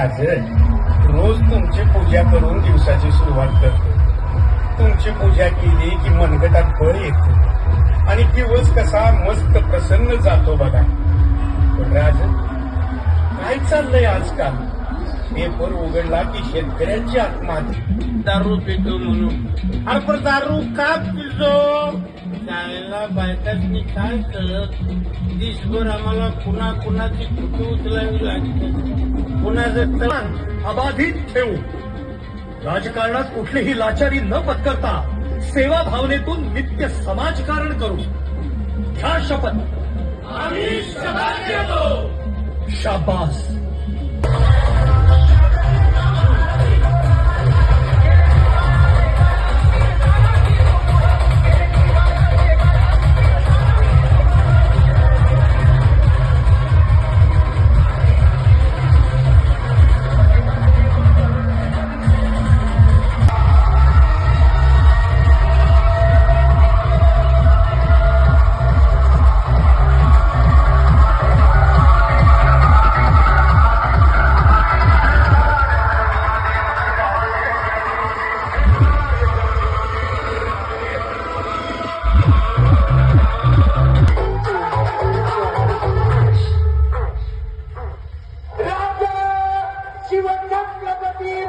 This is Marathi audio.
राजन, रोज तुमची पूजा करून दिवसाची सुरुवात करतो. तुमची पूजा केली की मनगटात बळ येते आणि दिवस कसा मस्त प्रसन्न जातो बघा. पण राजन, काय चाललंय आजकाल? पेपर उघडला की शेतकऱ्यांची आत्महत्या. दारू पितो म्हणून. अरे पण दारू का पितो? शाळेला बायकांनी काय करत दिसभर आम्हाला पुन्हा कुणाची कुठे उचलावी लागते. कुणाचं तर अबाधित ठेवू. राजकारणात कुठलीही लाचारी न पत्करता सेवा भावनेतून नित्य समाजकारण करू. घ्या शपथ. आम्ही शपथ घेतो. शाबास. शिवछत्रपती